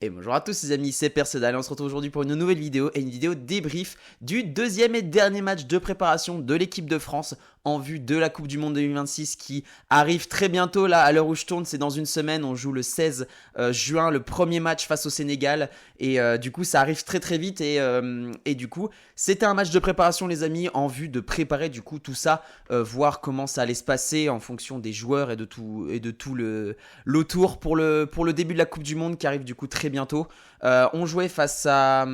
Et bonjour à tous les amis, c'est Percedal et on se retrouve aujourd'hui pour une nouvelle vidéo et une vidéo débrief du deuxième et dernier match de préparation de l'équipe de France en vue de la Coupe du Monde 2026 qui arrive très bientôt là à l'heure où je tourne, c'est dans une semaine, on joue le 16 juin le premier match face au Sénégal et du coup ça arrive très très vite et du coup c'était un match de préparation les amis en vue de préparer du coup tout ça, voir comment ça allait se passer en fonction des joueurs et de tout l'autour pour le début de la Coupe du Monde qui arrive du coup très bientôt. On jouait face à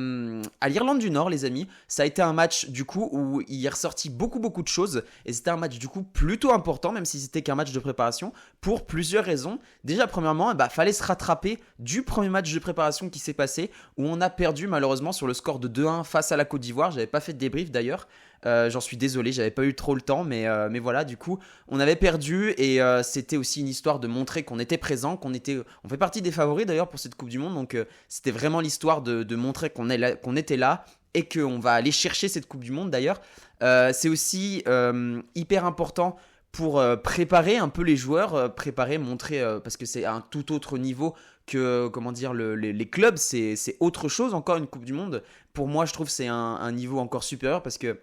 l'Irlande du Nord les amis. Ça a été un match du coup où il est ressorti beaucoup de choses et c'était un match du coup plutôt important même si c'était qu'un match de préparation pour plusieurs raisons. Déjà premièrement, fallait se rattraper du premier match de préparation qui s'est passé où on a perdu malheureusement sur le score de 2-1 face à la Côte d'Ivoire. J'avais pas fait de débrief d'ailleurs. J'en suis désolé, j'avais pas eu trop le temps, mais voilà, du coup, on avait perdu et c'était aussi une histoire de montrer qu'on était présent, on fait partie des favoris d'ailleurs pour cette Coupe du Monde, donc c'était vraiment l'histoire de montrer qu'on était là et qu'on va aller chercher cette Coupe du Monde d'ailleurs. C'est aussi hyper important pour préparer un peu les joueurs, montrer, parce que c'est un tout autre niveau que, comment dire, les clubs, c'est autre chose encore une Coupe du Monde. Pour moi, je trouve que c'est un niveau encore supérieur parce que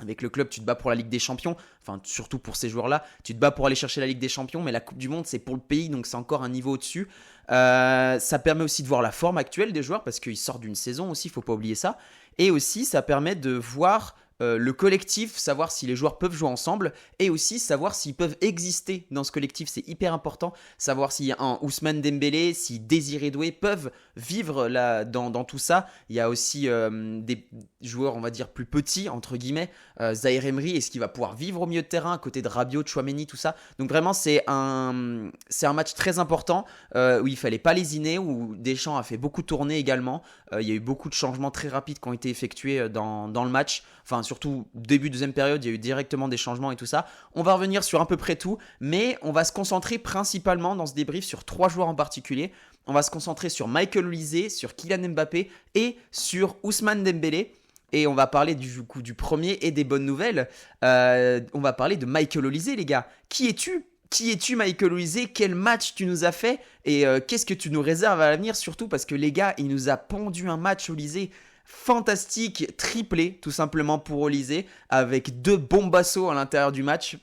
avec le club, tu te bats pour la Ligue des Champions, enfin surtout pour ces joueurs-là, tu te bats pour aller chercher la Ligue des Champions, mais la Coupe du Monde, c'est pour le pays, donc c'est encore un niveau au-dessus. Ça permet aussi de voir la forme actuelle des joueurs, parce qu'ils sortent d'une saison aussi, il ne faut pas oublier ça. Et aussi, ça permet de voir le collectif, savoir si les joueurs peuvent jouer ensemble, et aussi savoir s'ils peuvent exister dans ce collectif, c'est hyper important. Savoir si un Ousmane Dembélé, si Désiré Doué peuvent vivre là, dans tout ça. Il y a aussi des joueurs, on va dire, plus petits, entre guillemets, Zaïre Emery, est-ce qu'il va pouvoir vivre au milieu de terrain, à côté de Rabiot, Tchouaméni, tout ça. Donc vraiment, c'est un match très important, où il fallait pas lésiner, où Deschamps a fait beaucoup tourner également. Il y a eu beaucoup de changements très rapides qui ont été effectués dans le match. Enfin, surtout début deuxième période, il y a eu directement des changements et tout ça. On va revenir sur à peu près tout, mais on va se concentrer principalement dans ce débrief sur 3 joueurs en particulier. On va se concentrer sur Michael Olise, sur Kylian Mbappé et sur Ousmane Dembélé. Et on va parler du premier et des bonnes nouvelles. On va parler de Michael Olise, les gars. Qui es-tu, Michael Olise? Quel match tu nous as fait? Et qu'est-ce que tu nous réserves à l'avenir? Surtout parce que les gars, il nous a pondu un match, Olise, fantastique, triplé tout simplement pour Olise, avec 2 bombassos à l'intérieur du match.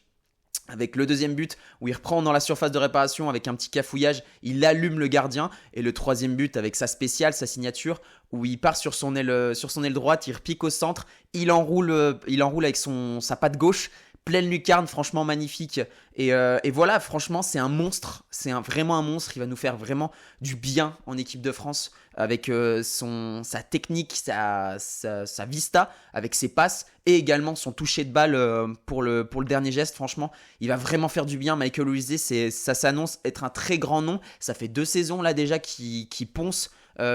Avec le deuxième but où il reprend dans la surface de réparation avec un petit cafouillage, il allume le gardien. Et le troisième but avec sa spéciale, sa signature, où il part sur son aile droite, il repique au centre, il enroule avec sa patte gauche, pleine lucarne, franchement magnifique. Et voilà, franchement, c'est un monstre, vraiment un monstre. Il va nous faire vraiment du bien en équipe de France avec sa technique, sa vista, avec ses passes et également son toucher de balle pour le dernier geste. Franchement, il va vraiment faire du bien. Michael Olise, ça s'annonce être un très grand nom. Ça fait 2 saisons là déjà qu'il ponce,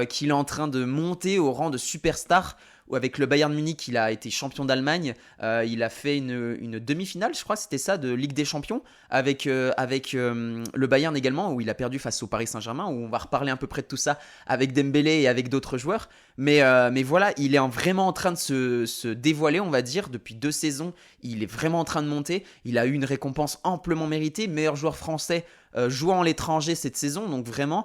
qu'il est en train de monter au rang de superstar. Avec le Bayern Munich, il a été champion d'Allemagne. Il a fait une demi-finale, je crois, c'était ça, de Ligue des Champions, avec le Bayern également, où il a perdu face au Paris Saint-Germain, où on va reparler à peu près de tout ça avec Dembélé et avec d'autres joueurs. Mais voilà, il est vraiment en train de se dévoiler, on va dire. Depuis 2 saisons, il est vraiment en train de monter. Il a eu une récompense amplement méritée, meilleur joueur français jouant à l'étranger cette saison, donc vraiment...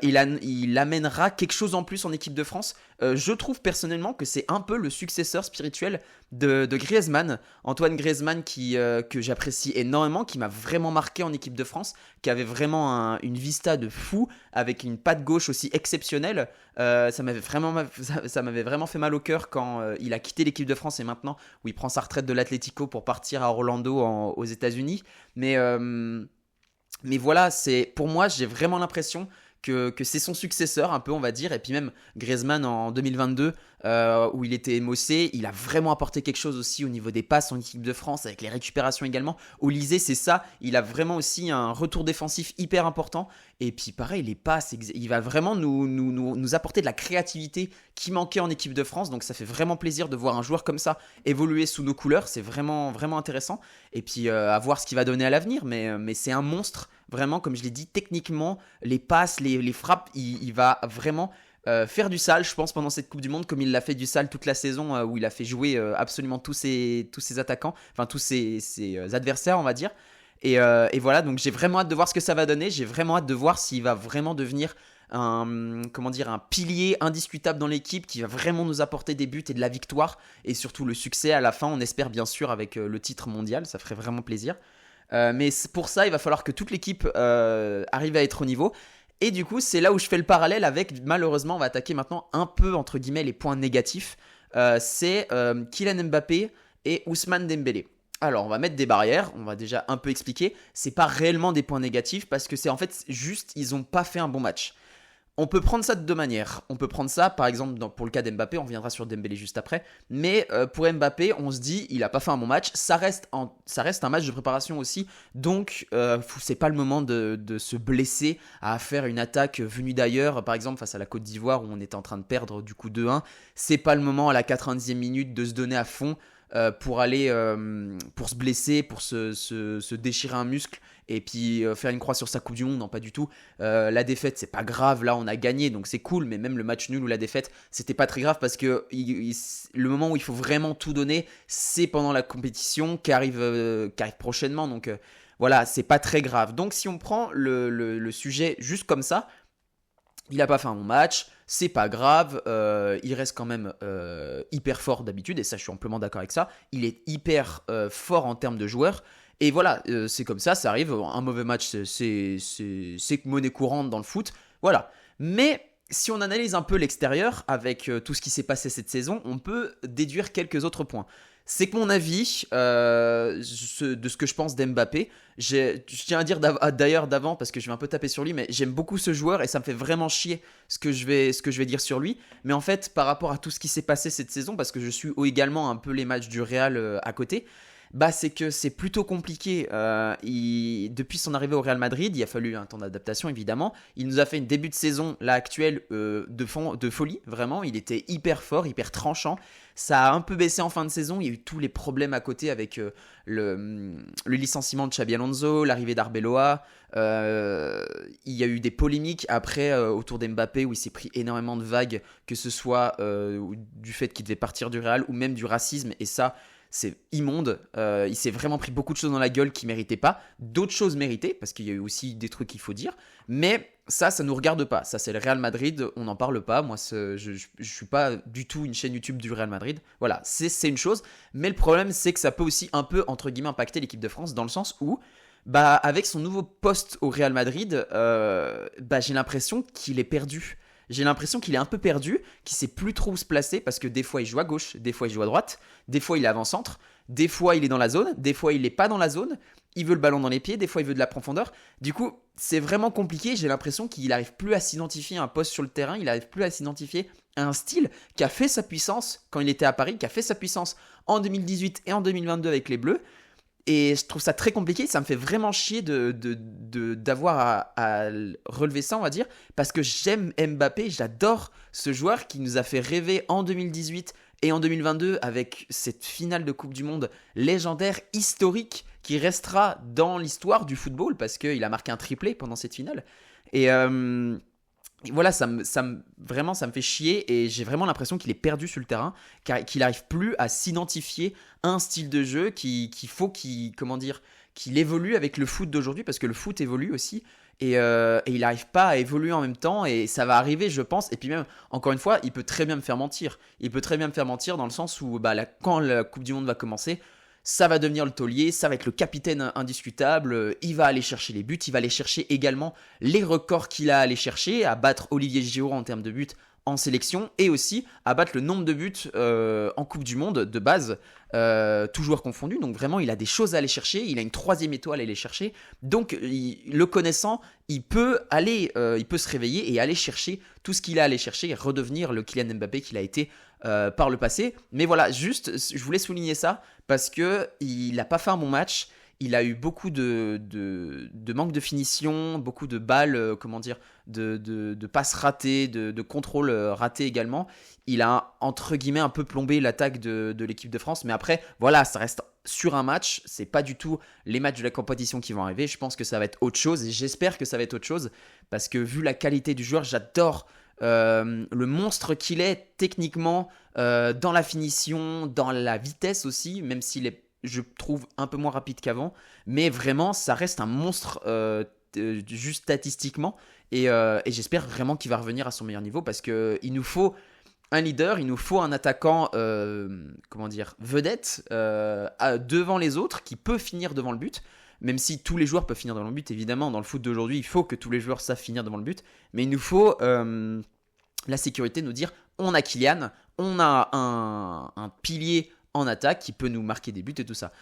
il amènera quelque chose en plus en équipe de France. Je trouve personnellement que c'est un peu le successeur spirituel de Griezmann. Antoine Griezmann que j'apprécie énormément, qui m'a vraiment marqué en équipe de France, qui avait vraiment une vista de fou, avec une patte gauche aussi exceptionnelle. Ça m'avait vraiment fait mal au cœur quand il a quitté l'équipe de France et maintenant où il prend sa retraite de l'Atlético pour partir à Orlando aux États-Unis. Mais voilà, pour moi, j'ai vraiment l'impression que c'est son successeur un peu, on va dire. Et puis même Griezmann en 2022 où il était émaussé, il a vraiment apporté quelque chose aussi au niveau des passes en équipe de France, avec les récupérations également. Olise, c'est ça, il a vraiment aussi un retour défensif hyper important. Et puis pareil, les passes, il va vraiment nous apporter de la créativité qui manquait en équipe de France. Donc ça fait vraiment plaisir de voir un joueur comme ça évoluer sous nos couleurs, c'est vraiment, vraiment intéressant. Et puis à voir ce qu'il va donner à l'avenir, mais c'est un monstre. Vraiment, comme je l'ai dit, techniquement, les passes, les frappes, il va vraiment faire du sale, je pense, pendant cette Coupe du Monde, comme il l'a fait du sale toute la saison, où il a fait jouer absolument tous ses attaquants, enfin tous ses adversaires, on va dire. Et voilà, donc j'ai vraiment hâte de voir ce que ça va donner. J'ai vraiment hâte de voir s'il va vraiment devenir un pilier indiscutable dans l'équipe qui va vraiment nous apporter des buts et de la victoire et surtout le succès à la fin, on espère bien sûr avec le titre mondial, ça ferait vraiment plaisir. Mais pour ça, il va falloir que toute l'équipe arrive à être au niveau. Et du coup, c'est là où je fais le parallèle avec, malheureusement, on va attaquer maintenant un peu, entre guillemets, les points négatifs. C'est Kylian Mbappé et Ousmane Dembélé. Alors, on va mettre des barrières, on va déjà un peu expliquer. C'est pas réellement des points négatifs parce que c'est en fait juste, ils ont pas fait un bon match. On peut prendre ça de deux manières. On peut prendre ça, par exemple, pour le cas d'Mbappé, on reviendra sur Dembélé juste après. Mais pour Mbappé, on se dit, il n'a pas fait un bon match. Ça reste un match de préparation aussi. Donc, c'est pas le moment de se blesser à faire une attaque venue d'ailleurs. Par exemple, face à la Côte d'Ivoire, où on était en train de perdre du coup 2-1. C'est pas le moment à la 90e minute de se donner à fond pour aller pour se blesser, pour se déchirer un muscle et puis faire une croix sur sa Coupe du Monde. Non, pas du tout. La défaite, c'est pas grave. Là, on a gagné, donc c'est cool. Mais même le match nul ou la défaite, c'était pas très grave parce que le moment où il faut vraiment tout donner, c'est pendant la compétition qui arrive prochainement. Donc voilà, c'est pas très grave. Donc si on prend le sujet juste comme ça, il n'a pas fait un bon match, c'est pas grave, il reste quand même hyper fort d'habitude, et ça je suis amplement d'accord avec ça, il est hyper fort en termes de joueurs, et voilà, c'est comme ça arrive, un mauvais match c'est monnaie courante dans le foot, voilà. Mais si on analyse un peu l'extérieur, avec tout ce qui s'est passé cette saison, on peut déduire quelques autres points. C'est que mon avis, de ce que je pense d'Mbappé, je tiens à dire d'ailleurs d'avant, parce que je vais un peu taper sur lui, mais j'aime beaucoup ce joueur et ça me fait vraiment chier ce que je vais dire sur lui. Mais en fait, par rapport à tout ce qui s'est passé cette saison, parce que je suis également un peu les matchs du Real à côté, bah c'est que c'est plutôt compliqué. Depuis son arrivée au Real Madrid, il a fallu un temps d'adaptation évidemment. Il nous a fait une début de saison, là actuelle, de folie, vraiment. Il était hyper fort, hyper tranchant. Ça a un peu baissé en fin de saison. Il y a eu tous les problèmes à côté avec le licenciement de Xabi Alonso, l'arrivée d'Arbeloa. Il y a eu des polémiques après autour d'Mbappé où il s'est pris énormément de vagues, que ce soit du fait qu'il devait partir du Real ou même du racisme. Et ça, c'est immonde. Il s'est vraiment pris beaucoup de choses dans la gueule qu'il ne méritait pas. D'autres choses méritées, parce qu'il y a eu aussi des trucs qu'il faut dire. Mais ça ne nous regarde pas. Ça, c'est le Real Madrid, on n'en parle pas. Moi, je ne suis pas du tout une chaîne YouTube du Real Madrid. Voilà, c'est une chose. Mais le problème, c'est que ça peut aussi un peu, entre guillemets, impacter l'équipe de France, dans le sens où, bah, avec son nouveau poste au Real Madrid, j'ai l'impression qu'il est perdu. J'ai l'impression qu'il est un peu perdu, qu'il sait plus trop où se placer parce que des fois il joue à gauche, des fois il joue à droite, des fois il est avant-centre, des fois il est dans la zone, des fois il n'est pas dans la zone, il veut le ballon dans les pieds, des fois il veut de la profondeur. Du coup, c'est vraiment compliqué, j'ai l'impression qu'il n'arrive plus à s'identifier à un poste sur le terrain, il n'arrive plus à s'identifier à un style qui a fait sa puissance quand il était à Paris, qui a fait sa puissance en 2018 et en 2022 avec les Bleus. Et je trouve ça très compliqué, ça me fait vraiment chier d'avoir à relever ça, on va dire, parce que j'aime Mbappé, j'adore ce joueur qui nous a fait rêver en 2018 et en 2022 avec cette finale de Coupe du Monde légendaire, historique, qui restera dans l'histoire du football, parce qu'il a marqué un triplé pendant cette finale. Et voilà, vraiment, ça me fait chier et j'ai vraiment l'impression qu'il est perdu sur le terrain, qu'il n'arrive plus à s'identifier à un style de jeu qu'il évolue avec le foot d'aujourd'hui, parce que le foot évolue aussi et il n'arrive pas à évoluer en même temps, et ça va arriver, je pense. Et puis même, encore une fois, il peut très bien me faire mentir. Il peut très bien me faire mentir dans le sens où quand la Coupe du Monde va commencer, ça va devenir le taulier, ça va être le capitaine indiscutable, il va aller chercher les buts, il va aller chercher également les records qu'il a à aller chercher, à battre Olivier Giroud en termes de buts en sélection, et aussi à battre le nombre de buts en Coupe du Monde de base, tout joueur confondu. Donc vraiment, il a des choses à aller chercher, il a une 3e étoile à aller chercher. Donc le connaissant, il peut se réveiller et aller chercher tout ce qu'il a à aller chercher et redevenir le Kylian Mbappé qu'il a été par le passé. Mais voilà, juste, je voulais souligner ça parce qu'il n'a pas fait un bon match. Il a eu beaucoup de manque de finition, beaucoup de balles, de passes ratées, de contrôles ratés également. Il a, entre guillemets, un peu plombé l'attaque de l'équipe de France. Mais après, voilà, ça reste sur un match. C'est pas du tout les matchs de la compétition qui vont arriver. Je pense que ça va être autre chose et j'espère que ça va être autre chose parce que vu la qualité du joueur, j'adore le monstre qu'il est techniquement, dans la finition, dans la vitesse aussi, même s'il est, je trouve, un peu moins rapide qu'avant, mais vraiment ça reste un monstre juste statistiquement, Et j'espère vraiment qu'il va revenir à son meilleur niveau parce qu'il nous faut un leader, il nous faut un attaquant, vedette devant les autres qui peut finir devant le but. Même si tous les joueurs peuvent finir devant le but, évidemment, dans le foot d'aujourd'hui, il faut que tous les joueurs savent finir devant le but. Mais il nous faut la sécurité de nous dire on a Kylian, on a un pilier en attaque qui peut nous marquer des buts et tout ça.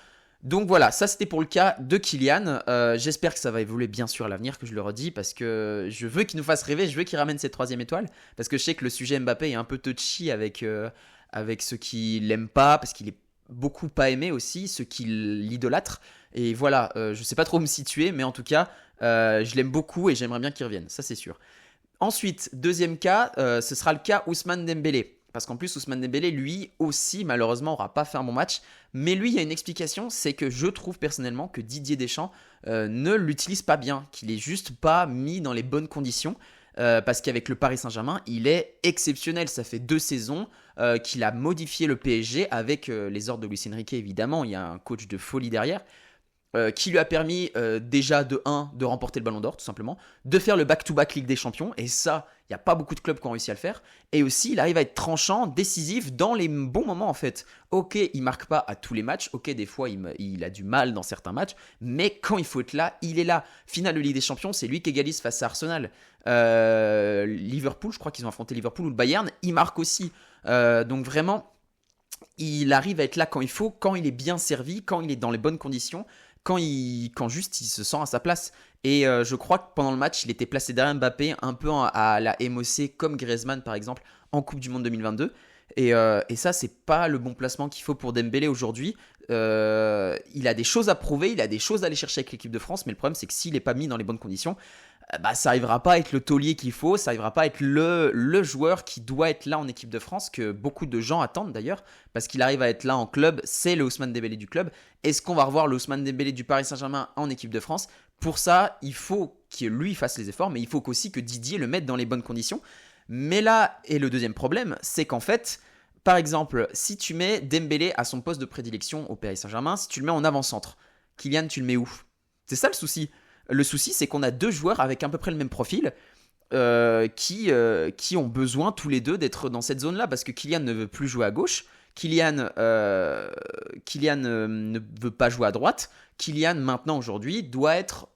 Donc voilà, ça c'était pour le cas de Kylian. J'espère que ça va évoluer bien sûr à l'avenir, que je le redis, parce que je veux qu'il nous fasse rêver, je veux qu'il ramène cette 3e étoile, parce que je sais que le sujet Mbappé est un peu touchy avec ceux qui l'aiment pas, parce qu'il est beaucoup pas aimé aussi, ceux qui l'idolâtrent. Et voilà, je sais pas trop où me situer, mais en tout cas, je l'aime beaucoup et j'aimerais bien qu'il revienne, ça c'est sûr. Ensuite, deuxième cas, ce sera le cas Ousmane Dembélé. Parce qu'en plus, Ousmane Dembélé, lui aussi, malheureusement, n'aura pas fait un bon match. Mais lui, il y a une explication, c'est que je trouve personnellement que Didier Deschamps ne l'utilise pas bien, qu'il est juste pas mis dans les bonnes conditions. Parce qu'avec le Paris Saint-Germain, il est exceptionnel. Ça fait 2 saisons qu'il a modifié le PSG avec les ordres de Luis Enrique, évidemment. Il y a un coach de folie derrière. Qui lui a permis déjà de remporter le Ballon d'Or tout simplement, de faire le back-to-back Ligue des Champions, et ça, il n'y a pas beaucoup de clubs qui ont réussi à le faire, et aussi il arrive à être tranchant, décisif dans les bons moments en fait. Ok, il marque pas à tous les matchs, ok, des fois il a du mal dans certains matchs, mais quand il faut être là, il est là. Finale de Ligue des Champions, c'est lui qui égalise face à Arsenal. Liverpool, je crois qu'ils ont affronté Liverpool ou le Bayern, il marque aussi. Donc vraiment, il arrive à être là quand il faut, quand il est bien servi, quand il est dans les bonnes conditions, quand juste il se sent à sa place. Et je crois que pendant le match, il était placé derrière Mbappé, un peu à la MOC, comme Griezmann par exemple, en Coupe du Monde 2022. Et ça, c'est pas le bon placement qu'il faut pour Dembélé aujourd'hui. Il a des choses à prouver, il a des choses à aller chercher avec l'équipe de France, mais le problème, c'est que s'il n'est pas mis dans les bonnes conditions, ça n'arrivera pas à être le taulier qu'il faut, ça n'arrivera pas à être le joueur qui doit être là en équipe de France, que beaucoup de gens attendent d'ailleurs, parce qu'il arrive à être là en club, c'est le Ousmane Dembélé du club. Est-ce qu'on va revoir le Ousmane Dembélé du Paris Saint-Germain en équipe de France? Pour ça, il faut qu'il lui fasse les efforts, mais il faut aussi que Didier le mette dans les bonnes conditions. Mais là est le deuxième problème, c'est qu'en fait, par exemple, si tu mets Dembélé à son poste de prédilection au Paris Saint-Germain, si tu le mets en avant-centre, Kylian, tu le mets où? C'est ça le souci. Le souci, c'est qu'on a 2 joueurs avec à peu près le même profil qui ont besoin tous les deux d'être dans cette zone-là, parce que Kylian ne veut plus jouer à gauche, Kylian ne veut pas jouer à droite, Kylian maintenant aujourd'hui doit être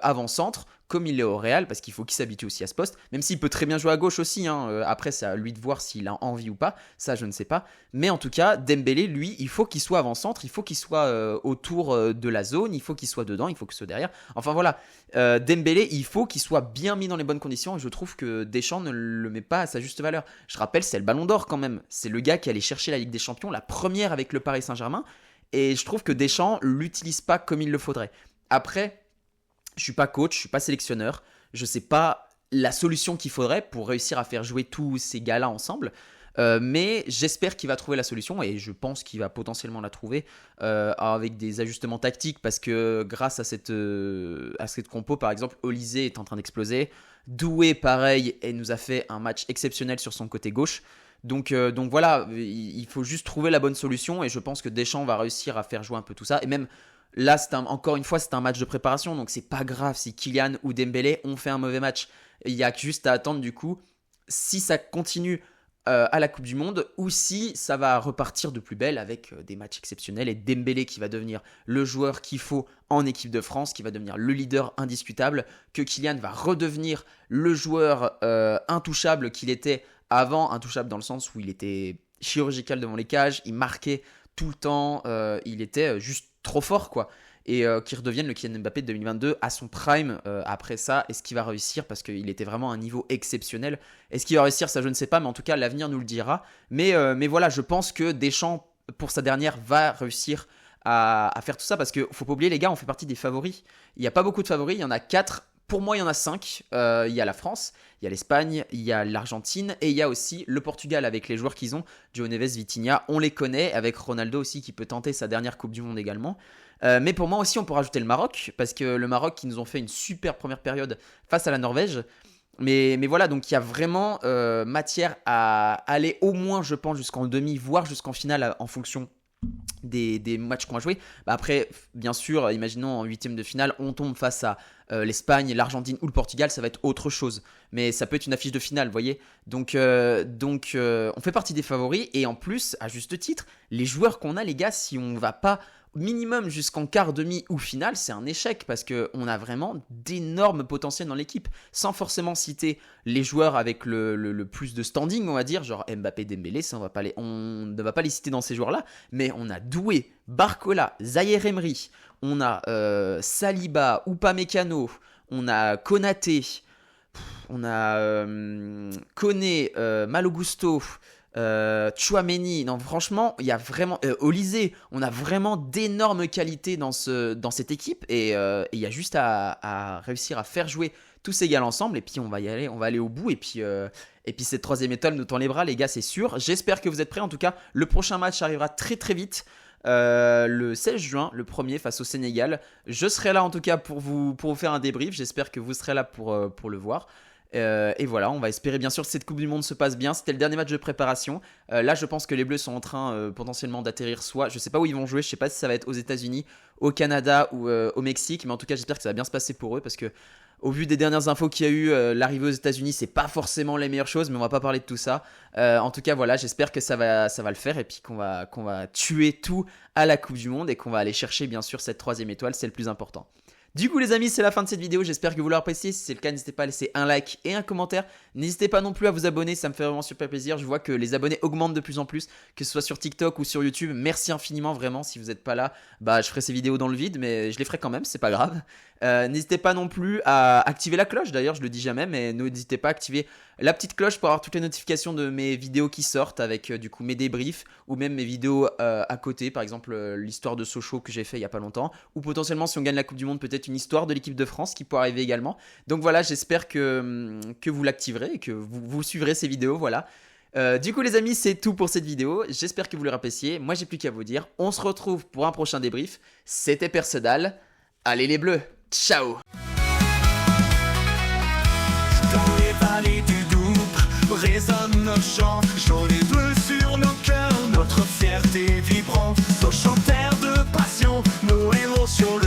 avant-centre comme il est au Real, parce qu'il faut qu'il s'habitue aussi à ce poste, même s'il peut très bien jouer à gauche aussi, hein. Après c'est à lui de voir s'il a envie ou pas, ça je ne sais pas, mais en tout cas Dembélé lui il faut qu'il soit avant-centre, il faut qu'il soit autour de la zone, il faut qu'il soit dedans, il faut qu'il soit derrière, enfin voilà, Dembélé il faut qu'il soit bien mis dans les bonnes conditions, et je trouve que Deschamps ne le met pas à sa juste valeur. Je rappelle, c'est le Ballon d'Or quand même, c'est le gars qui allait chercher la Ligue des Champions, la première avec le Paris Saint-Germain, et je trouve que Deschamps l'utilise pas comme il le faudrait. Après, je suis pas coach, je suis pas sélectionneur, je sais pas la solution qu'il faudrait pour réussir à faire jouer tous ces gars-là ensemble, mais j'espère qu'il va trouver la solution, et je pense qu'il va potentiellement la trouver avec des ajustements tactiques, parce que grâce à cette compo, par exemple, Olise est en train d'exploser, Doué pareil, et nous a fait un match exceptionnel sur son côté gauche. Donc voilà, il faut juste trouver la bonne solution, et je pense que Deschamps va réussir à faire jouer un peu tout ça, et même là, encore une fois, c'est un match de préparation, donc c'est pas grave si Kylian ou Dembélé ont fait un mauvais match. Il y a juste à attendre du coup si ça continue à la Coupe du Monde, ou si ça va repartir de plus belle avec des matchs exceptionnels, et Dembélé qui va devenir le joueur qu'il faut en équipe de France, qui va devenir le leader indiscutable, que Kylian va redevenir le joueur intouchable qu'il était avant, intouchable dans le sens où il était chirurgical devant les cages, il marquait tout le temps, il était juste trop fort quoi, et qui redevienne le Kylian Mbappé de 2022 à son prime après ça. Est-ce qu'il va réussir, parce qu'il était vraiment à un niveau exceptionnel? Est-ce qu'il va réussir? Ça je ne sais pas, mais en tout cas l'avenir nous le dira. Mais voilà, je pense que Deschamps pour sa dernière va réussir à faire tout ça, parce qu'il faut pas oublier les gars, on fait partie des favoris. Il n'y a pas beaucoup de favoris, il y en a 4. Pour moi, il y en a 5. Il y a la France, il y a l'Espagne, il y a l'Argentine, et il y a aussi le Portugal avec les joueurs qu'ils ont. João Neves, Vitinha, on les connaît, avec Ronaldo aussi qui peut tenter sa dernière Coupe du Monde également. Mais pour moi aussi, on peut rajouter le Maroc, parce que le Maroc qui nous ont fait une super première période face à la Norvège. Mais voilà, donc il y a vraiment matière à aller au moins, je pense, jusqu'en demi, voire jusqu'en finale en fonction des matchs qu'on va jouer. Bah après, bien sûr, imaginons en huitième de finale, on tombe face à l'Espagne, l'Argentine ou le Portugal, ça va être autre chose. Mais ça peut être une affiche de finale, vous voyez. Donc, on fait partie des favoris. Et en plus, à juste titre, les joueurs qu'on a, les gars, si on va pas minimum jusqu'en quart, demi ou finale, c'est un échec parce qu'on a vraiment d'énormes potentiels dans l'équipe. Sans forcément citer les joueurs avec le plus de standing, on va dire, genre Mbappé, Dembélé, ça, on ne va pas les citer dans ces joueurs-là, mais on a Doué, Barcola, Zaïre Emery, on a Saliba, Upamecano, on a Konaté, on a Koné, Malo Gusto, Tchouaméni, non franchement il y a vraiment Olysée, on a vraiment d'énormes qualités dans cette équipe et il y a juste à réussir à faire jouer tous ces gars ensemble et puis on va aller au bout et puis cette troisième étoile nous tend les bras les gars, c'est sûr. J'espère que vous êtes prêts. En tout cas le prochain match arrivera très très vite, le 16 juin, le premier face au Sénégal. Je serai là en tout cas pour vous faire un débrief. J'espère que vous serez là pour le voir. Et voilà, on va espérer bien sûr que cette Coupe du Monde se passe bien. C'était le dernier match de préparation. Là, je pense que les Bleus sont en train potentiellement d'atterrir soit, je sais pas où ils vont jouer, je sais pas si ça va être aux États-Unis, au Canada ou au Mexique, mais en tout cas, j'espère que ça va bien se passer pour eux parce que au vu des dernières infos qu'il y a eu, l'arrivée aux États-Unis, c'est pas forcément les meilleures choses, mais on va pas parler de tout ça. En tout cas, voilà, j'espère que ça va le faire et puis qu'on va tuer tout à la Coupe du Monde et qu'on va aller chercher bien sûr cette troisième étoile, c'est le plus important. Du coup les amis, c'est la fin de cette vidéo, j'espère que vous l'aurez apprécié. Si c'est le cas, n'hésitez pas à laisser un like et un commentaire. N'hésitez pas non plus à vous abonner, ça me fait vraiment super plaisir. Je vois que les abonnés augmentent de plus en plus, que ce soit sur TikTok ou sur YouTube. Merci infiniment, vraiment. Si vous n'êtes pas là, bah je ferai ces vidéos dans le vide, mais je les ferai quand même, c'est pas grave. N'hésitez pas non plus à activer la cloche, d'ailleurs je le dis jamais, mais n'hésitez pas à activer la petite cloche pour avoir toutes les notifications de mes vidéos qui sortent avec du coup mes débriefs ou même mes vidéos à côté, par exemple l'histoire de Sochaux que j'ai fait il y a pas longtemps, ou potentiellement si on gagne la Coupe du Monde peut-être une histoire de l'équipe de France qui pourrait arriver également. Donc voilà, j'espère que vous l'activerez et que vous suivrez ces vidéos, voilà. Du coup les amis, c'est tout pour cette vidéo, j'espère que vous l'aurez apprécié. Moi j'ai plus qu'à vous dire, on se retrouve pour un prochain débrief. C'était Percedal, allez les Bleus, ciao. Dans les vallées du Doubs résonnent nos chants, jaune bleus sur nos cœurs, notre fierté vibrante, nos chanteurs de passion, nos héros sur le